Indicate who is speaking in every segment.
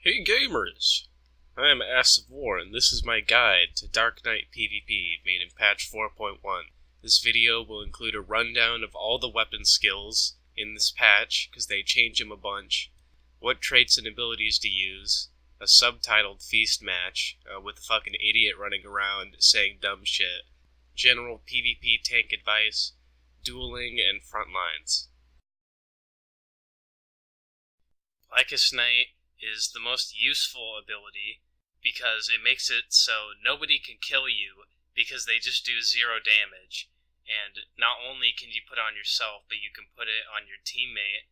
Speaker 1: Hey gamers! I'm Assofwar and this is my guide to Dark Knight PvP made in patch 4.1. This video will include a rundown of all the weapon skills in this patch, because they change them a bunch, what traits and abilities to use, a subtitled feast match with a fucking idiot running around saying dumb shit, general PvP tank advice, dueling, and frontlines. Blackest Night is the most useful ability because it makes it so nobody can kill you because they just do 0 damage. And not only can you put it on yourself, but you can put it on your teammate.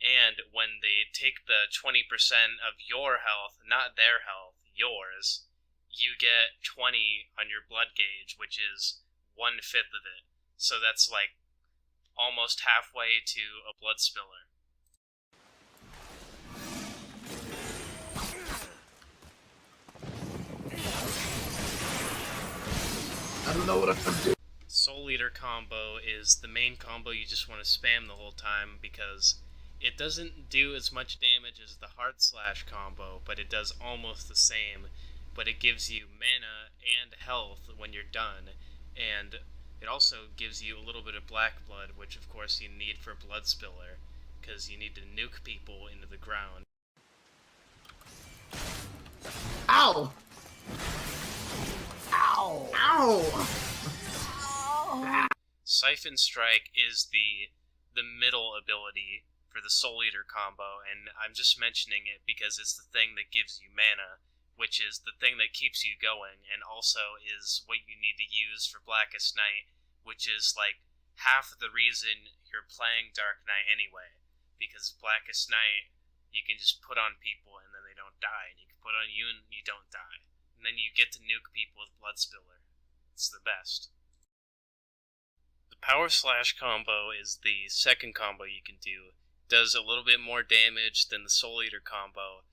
Speaker 1: And when they take the 20% of your health, not their health, yours, you get 20 on your blood gauge, which is 1/5 of it. So that's like almost halfway to a blood spiller.
Speaker 2: I don't know what I'm doing.
Speaker 1: Soul Eater combo is the main combo you just want to spam the whole time because it doesn't do as much damage as the Heart Slash combo, but it does almost the same. But it gives you mana and health when you're done, and it also gives you a little bit of black blood, which of course you need for Blood Spiller, because you need to nuke people into the ground.
Speaker 2: Ow! Ow! Ow!
Speaker 1: Siphon Strike is the middle ability for the Soul Eater combo, and I'm just mentioning it because it's the thing that gives you mana, which is the thing that keeps you going, and also is what you need to use for Blackest Night, which is like half of the reason you're playing Dark Knight anyway, because Blackest Night you can just put on people and then they don't die, and you can put on you and you don't die, and then you get to nuke people with Blood Spiller. It's the best. The Power Slash combo is the second combo you can do. Does a little bit more damage than the Soul Eater combo,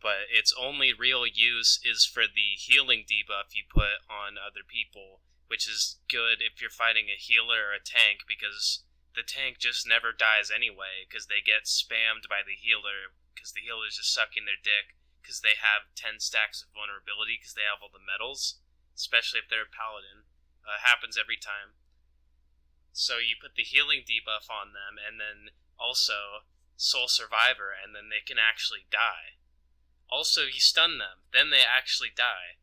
Speaker 1: but its only real use is for the healing debuff you put on other people, which is good if you're fighting a healer or a tank, because the tank just never dies anyway, because they get spammed by the healer, because the healer's just sucking their dick, because they have 10 stacks of vulnerability, because they have all the medals, especially if they're a paladin. Happens every time. So you put the healing debuff on them, and then also Soul Survivor, and then they can actually die. Also, you stun them, then they actually die.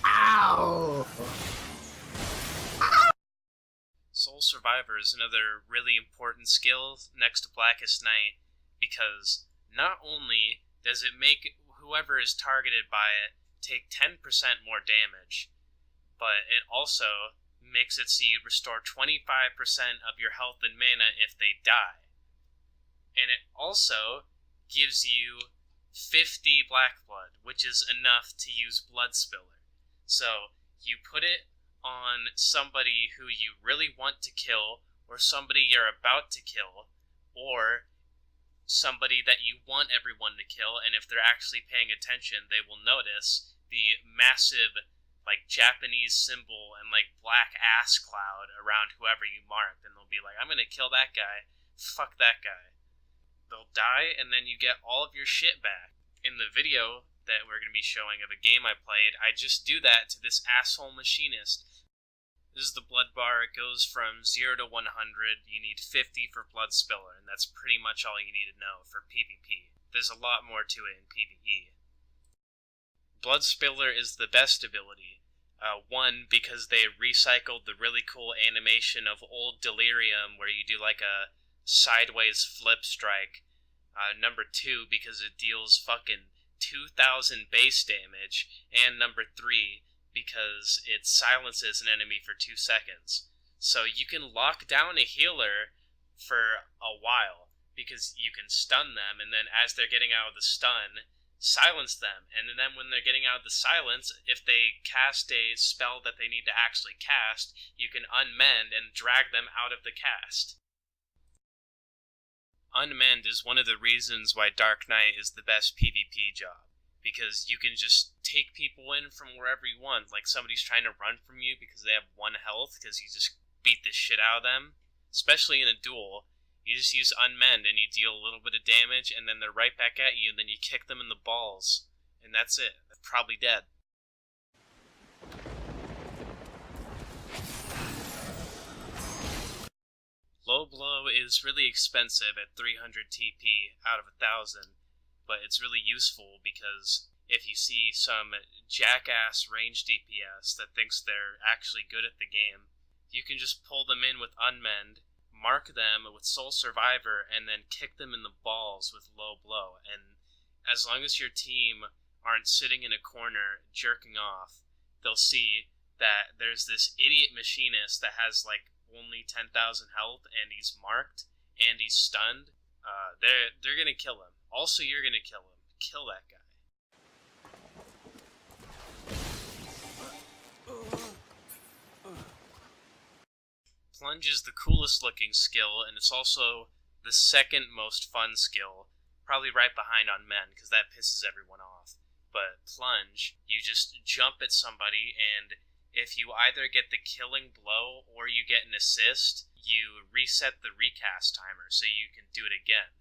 Speaker 2: Ow!
Speaker 1: Soul Survivor is another really important skill next to Blackest Night, because not only does it make whoever is targeted by it take 10% more damage, but it also makes it so you restore 25% of your health and mana if they die. And it also gives you 50 black blood, which is enough to use Blood Spiller. So you put it on somebody who you really want to kill, or somebody you're about to kill, or somebody that you want everyone to kill, and if they're actually paying attention, they will notice the massive, like, Japanese symbol and, like, black ass cloud around whoever you marked, and they'll be like, I'm gonna kill that guy, fuck that guy. They'll die, and then you get all of your shit back. In the video that we're gonna be showing of a game I played, I just do that to this asshole machinist. This is the blood bar. It goes from 0 to 100. You need 50 for Blood Spiller, and that's pretty much all you need to know for PvP. There's a lot more to it in PvE. Blood Spiller is the best ability. One, because they recycled the really cool animation of old Delirium where you do like a sideways flip strike. Number 2, because it deals fucking 2,000 base damage. And number 3, because it silences an enemy for 2 seconds. So you can lock down a healer for a while, because you can stun them, and then as they're getting out of the stun, silence them, and then when they're getting out of the silence, if they cast a spell that they need to actually cast, you can unmend and drag them out of the cast. Unmend is one of the reasons why Dark Knight is the best PvP job, because you can just take people in from wherever you want, like somebody's trying to run from you because they have 1 health, because you just beat the shit out of them, especially in a duel. You just use Unmend and you deal a little bit of damage, and then they're right back at you, and then you kick them in the balls, and that's it. They're probably dead. Low Blow is really expensive at 300 TP out of 1,000, but it's really useful because if you see some jackass range DPS that thinks they're actually good at the game, you can just pull them in with Unmend, mark them with Soul Survivor, and then kick them in the balls with Low Blow. And as long as your team aren't sitting in a corner jerking off, they'll see that there's this idiot machinist that has like only 10,000 health and he's marked and he's stunned. They're gonna kill him. Also, you're gonna kill him. Kill that guy. Plunge is the coolest looking skill, and it's also the second most fun skill, probably right behind Unmend, because that pisses everyone off. But Plunge, you just jump at somebody, and if you either get the killing blow or you get an assist, you reset the recast timer so you can do it again.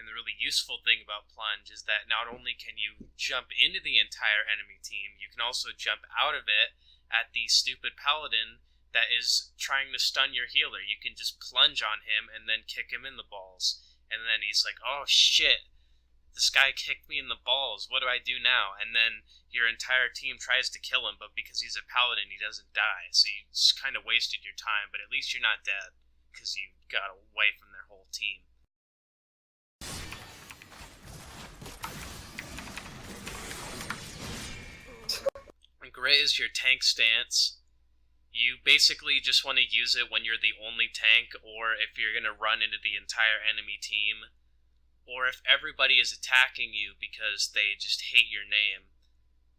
Speaker 1: And the really useful thing about Plunge is that not only can you jump into the entire enemy team, you can also jump out of it at the stupid paladin that is trying to stun your healer. You can just plunge on him and then kick him in the balls. And then he's like, oh shit, this guy kicked me in the balls, what do I do now? And then your entire team tries to kill him, but because he's a paladin, he doesn't die. So you just kind of wasted your time, but at least you're not dead, because you got away from their whole team. Gray is your tank stance. You basically just want to use it when you're the only tank, or if you're going to run into the entire enemy team, or if everybody is attacking you because they just hate your name.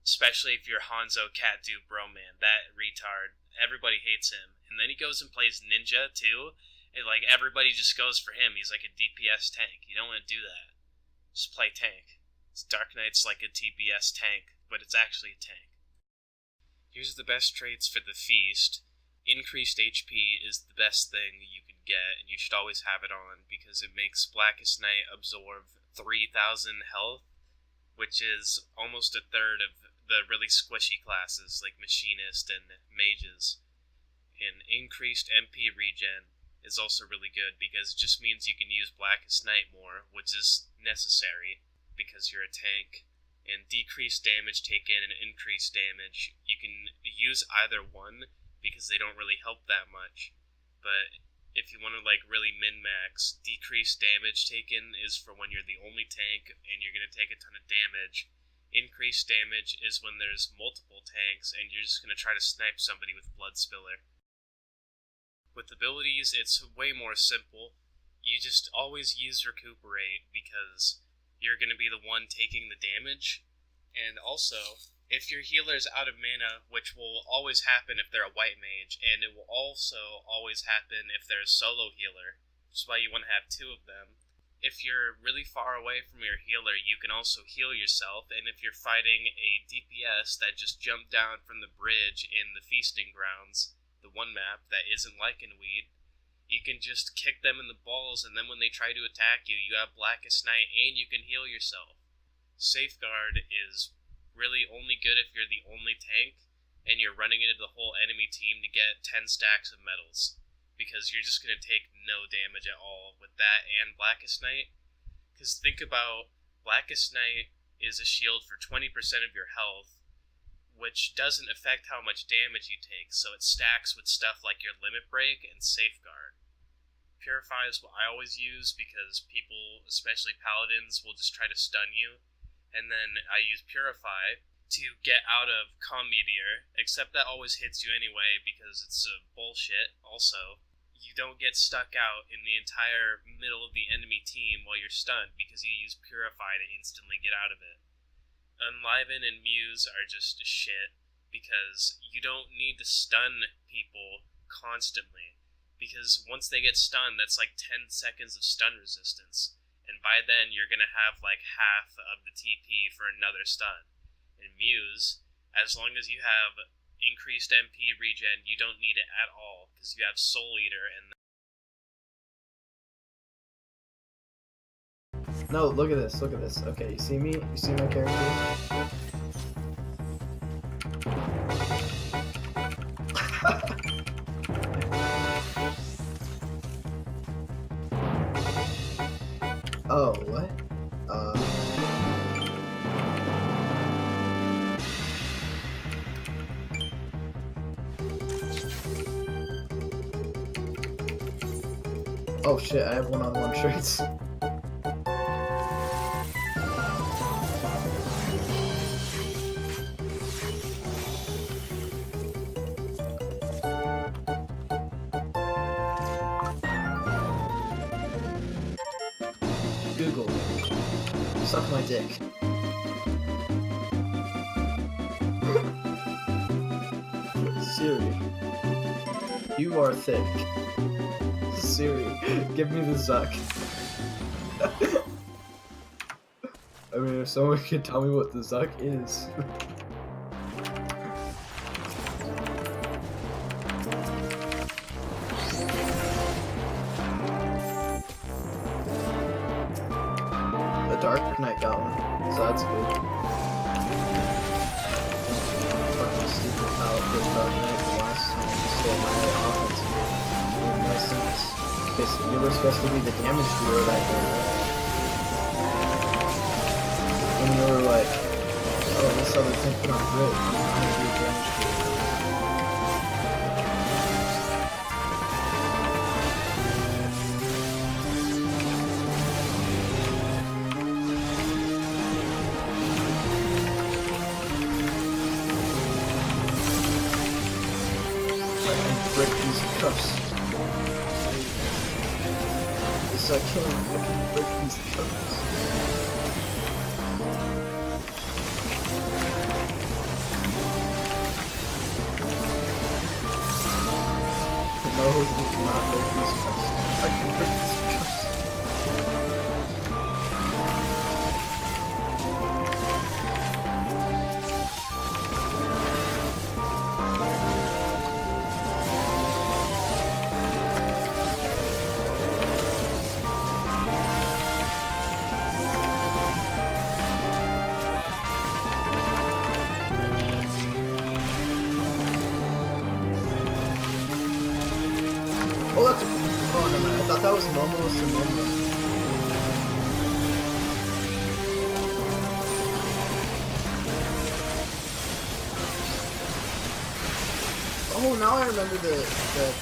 Speaker 1: Especially if you're Hanzo Cat Dude Broman, that retard. Everybody hates him. And then he goes and plays Ninja too, and like everybody just goes for him. He's like a DPS tank. You don't want to do that. Just play tank. Dark Knight's like a DPS tank, but it's actually a tank. Here's the best traits for the Feast. Increased HP is the best thing you can get, and you should always have it on, because it makes Blackest Night absorb 3,000 health, which is almost a third of the really squishy classes, like Machinist and Mages. And increased MP regen is also really good, because it just means you can use Blackest Night more, which is necessary, because you're a tank. And decreased damage taken and increased damage, you can use either one because they don't really help that much. But if you want to like really min-max, decreased damage taken is for when you're the only tank and you're going to take a ton of damage. Increased damage is when there's multiple tanks and you're just going to try to snipe somebody with Blood Spiller. With abilities, it's way more simple. You just always use Recuperate because you're going to be the one taking the damage. And also, if your healer's out of mana, which will always happen if they're a white mage, and it will also always happen if they're a solo healer, which is why you want to have two of them. If you're really far away from your healer, you can also heal yourself, and if you're fighting a DPS that just jumped down from the bridge in the Feasting Grounds, the one map that isn't Lycanweed, you can just kick them in the balls, and then when they try to attack you, you have Blackest Night, and you can heal yourself. Safeguard is really only good if you're the only tank, and you're running into the whole enemy team to get 10 stacks of medals, because you're just going to take no damage at all with that and Blackest Night. Because think about, Blackest Night is a shield for 20% of your health, which doesn't affect how much damage you take, so it stacks with stuff like your Limit Break and Safeguard. Purify is what I always use because people, especially paladins, will just try to stun you. And then I use Purify to get out of Calm Meteor, except that always hits you anyway because it's bullshit. Also, you don't get stuck out in the entire middle of the enemy team while you're stunned because you use Purify to instantly get out of it. Enliven and Muse are just shit because you don't need to stun people constantly. Because once they get stunned, that's like 10 seconds of stun resistance. And by then, you're going to have like half of the TP for another stun. And Muse, as long as you have increased MP regen, you don't need it at all. Because you have Soul Eater and
Speaker 2: No, look at this. Look at this. Okay, you see me? You see my character? Oh, what? Oh shit, I have one-on-one traits. Google, suck my dick. Siri, you are thick. Siri, give me the Zuck. I mean, if someone could tell me what the Zuck is. The Dark Knight got one, so that's good. Fucking stupid outfit Dark Knight the last time you stole my offense. No sense. Because you were supposed to be the damage dealer that game, right? And you were like, oh, this other thing put on grid. I'm gonna be a damage dealer. I can break these cuffs. I can break these cups. No, we cannot break these cups. I can break these cups. Oh, that's. Oh, no, man. I thought that was Momo Sumomo. Oh, now I remember the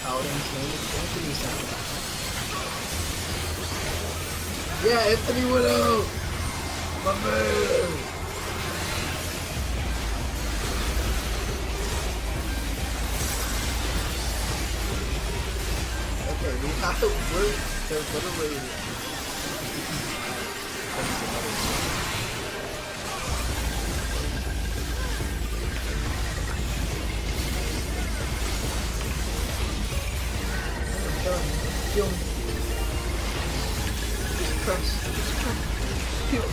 Speaker 2: paladin's name. It's Anthony something. Yeah, Anthony Widow! My man! Okay, we have to work. They're literally. Kill me. Jesus Christ. Jesus Christ. Kill me.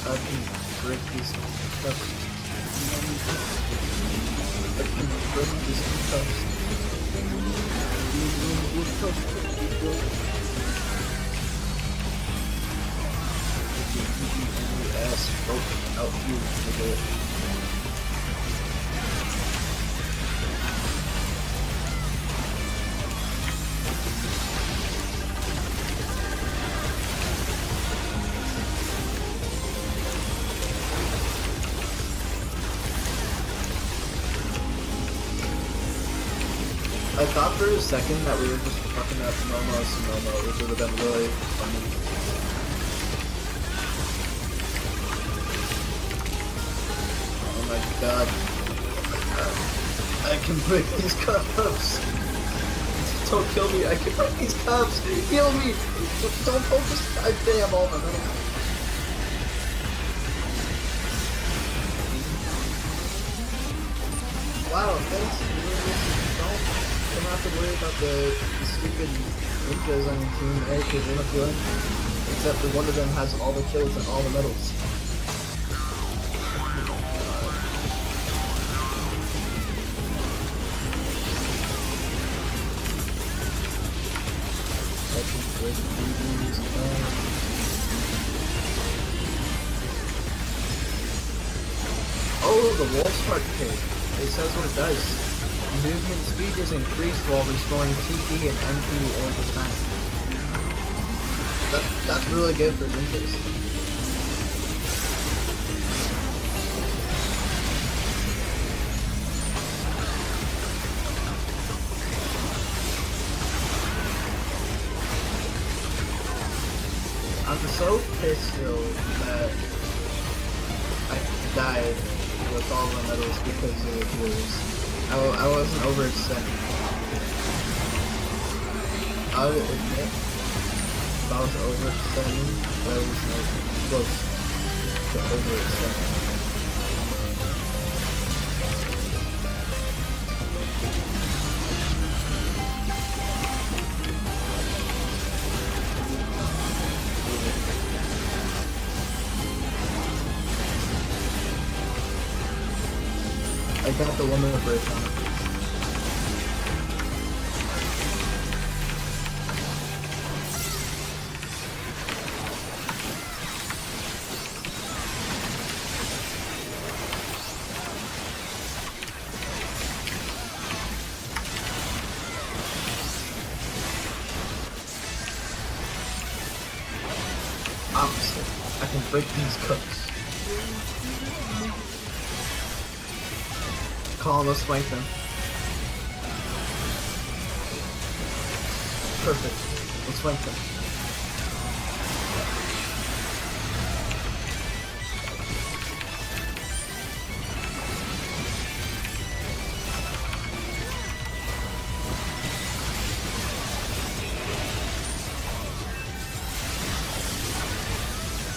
Speaker 2: I can break these cups. I can break these cups. Ass broken out here today. I thought for a second that we were just fucking up Momo Sumomo, which would have been really funny. Oh my god. I can break these cups. Don't kill me, I can break these cups. Heal me. Don't focus. I damn all my little. Wow, thanks. Don't come after worry about the stupid ninjas on your team there because they're not doing anything. Except for one of them has all the kills and all the medals. Oh, the Wolfspark kit. It says what it does. Movement speed is increased while restoring TP and MP or defense. That's really good for ninjas. I'm so pissed still that I died with all the medals because of the duels. I wasn't overextending. I'll admit, if I was overextending, but I was not close to overextending. I got the woman of bridge on it. Opposite. I can break these cooks. Call them, let's flank them. Perfect. Let's flank them.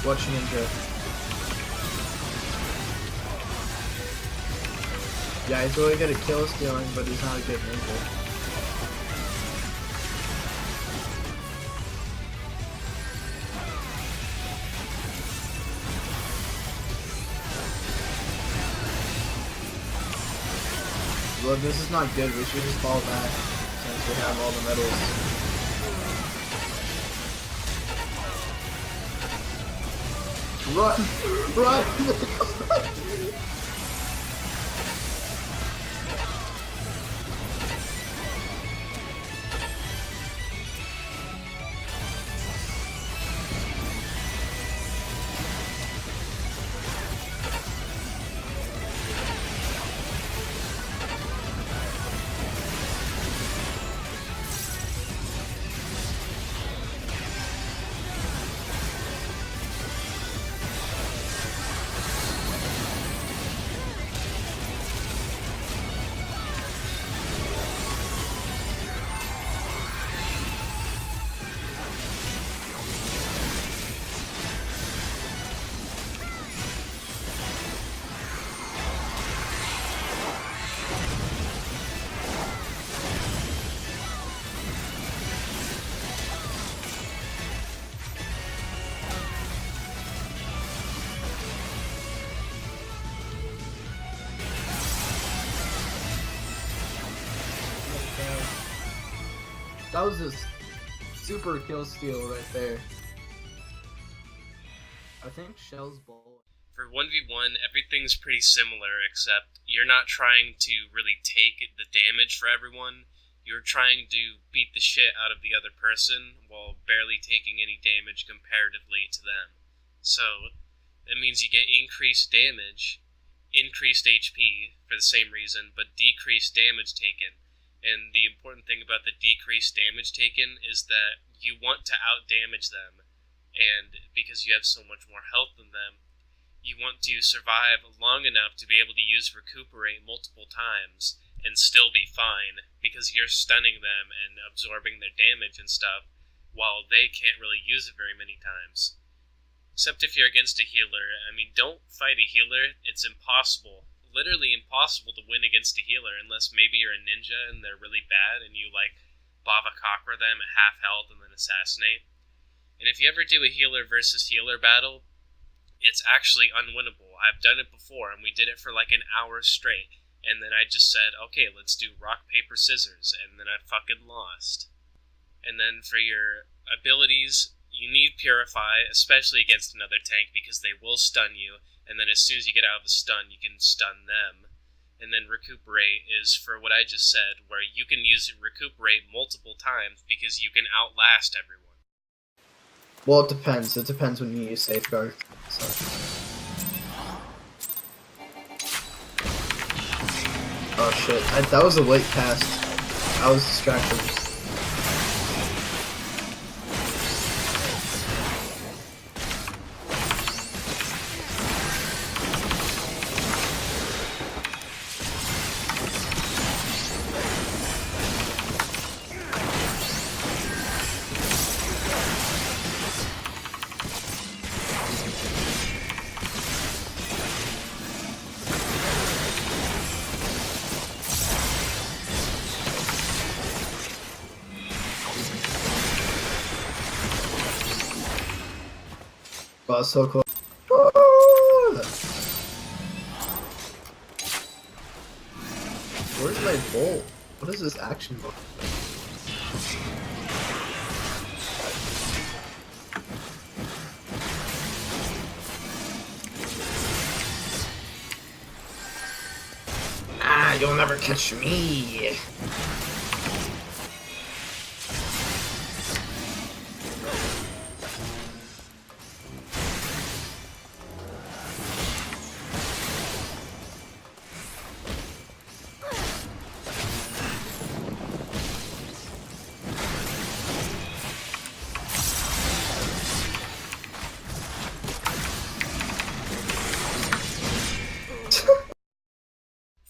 Speaker 2: Watch Ninja. Yeah, he's really good at kill stealing, but he's not a good ninja. Well, this is not good. We should just fall back since we have all the medals. Run! Run! That was a super kill steal right there. I think Shell's ball.
Speaker 1: For 1v1, everything's pretty similar, except you're not trying to really take the damage for everyone. You're trying to beat the shit out of the other person while barely taking any damage comparatively to them. So, that means you get increased damage, increased HP for the same reason, but decreased damage taken. And the important thing about the decreased damage taken is that you want to out-damage them, and because you have so much more health than them, you want to survive long enough to be able to use Recuperate multiple times and still be fine, because you're stunning them and absorbing their damage and stuff, while they can't really use it very many times. Except if you're against a healer. I mean, don't fight a healer, it's impossible. literally impossible to win against a healer unless maybe you're a ninja and they're really bad and you like Bava Kakra them at half health and then assassinate. And if you ever do a healer versus healer battle, it's actually unwinnable. I've done it before, and we did it for like an hour straight. And then I just said, okay, let's do rock, paper, scissors. And then I fucking lost. And then for your abilities, you need Purify, especially against another tank, because they will stun you. And then as soon as you get out of the stun, you can stun them. And then Recuperate is for what I just said, where you can use Recuperate multiple times because you can outlast everyone.
Speaker 2: Well, it depends. It depends when you use Safeguard. So. Oh shit, that was a late cast. I was distracted. Wow, so close. Where's my bolt? What is this action bolt? Ah, you'll never catch me.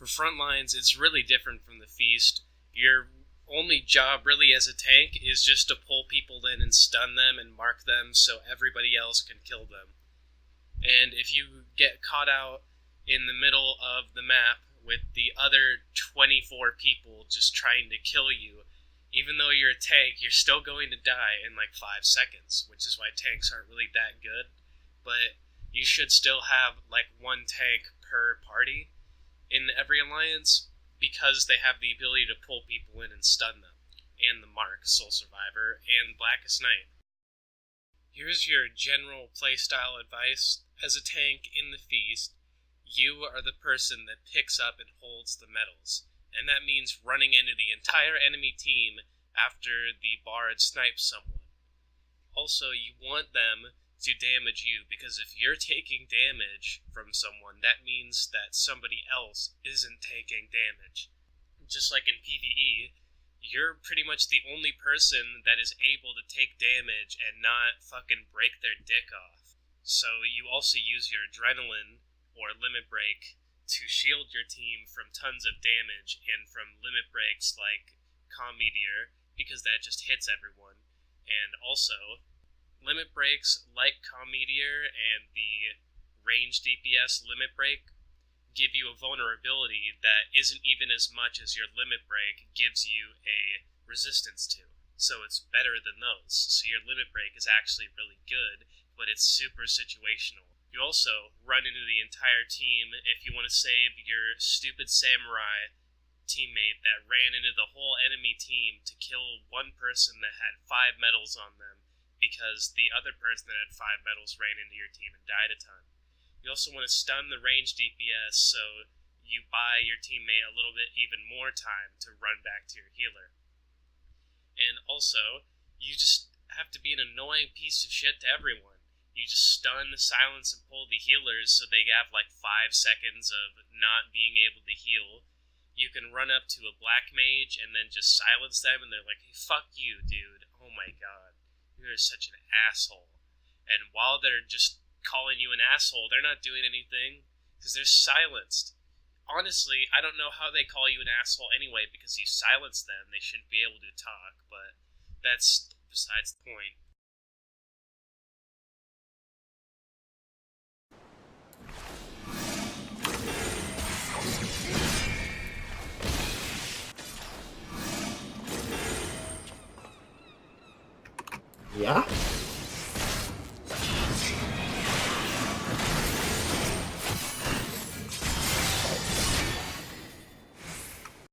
Speaker 1: For Frontlines, it's really different from the Feast. Your only job really as a tank is just to pull people in and stun them and mark them so everybody else can kill them. And if you get caught out in the middle of the map with the other 24 people just trying to kill you, even though you're a tank, you're still going to die in like 5 seconds, which is why tanks aren't really that good. But you should still have like one tank per party in every alliance, because they have the ability to pull people in and stun them, and the Mark, Soul Survivor, and Blackest Night. Here's your general playstyle advice. As a tank in the Feast, you are the person that picks up and holds the medals, and that means running into the entire enemy team after the bard snipes someone. Also, you want them to damage you, because if you're taking damage from someone, that means that somebody else isn't taking damage. Just like in PvE, you're pretty much the only person that is able to take damage and not fucking break their dick off. So you also use your adrenaline or limit break to shield your team from tons of damage and from limit breaks like Calm Meteor, because that just hits everyone. And also, limit breaks like Calm Meteor and the range DPS limit break give you a vulnerability that isn't even as much as your limit break gives you a resistance to. So it's better than those. So your limit break is actually really good, but it's super situational. You also run into the entire team if you want to save your stupid samurai teammate that ran into the whole enemy team to kill one person that had 5 medals on them, because the other person that had 5 medals ran into your team and died a ton. You also want to stun the range DPS so you buy your teammate a little bit even more time to run back to your healer. And also, you just have to be an annoying piece of shit to everyone. You just stun, silence, and pull the healers so they have like 5 seconds of not being able to heal. You can run up to a black mage and then just silence them, and they're like, hey, fuck you, dude. Oh my god. You're such an asshole. And while they're just calling you an asshole, they're not doing anything because they're silenced. Honestly, I don't know how they call you an asshole anyway, because you silenced them. They shouldn't be able to talk, but that's besides the point.
Speaker 2: Yeah?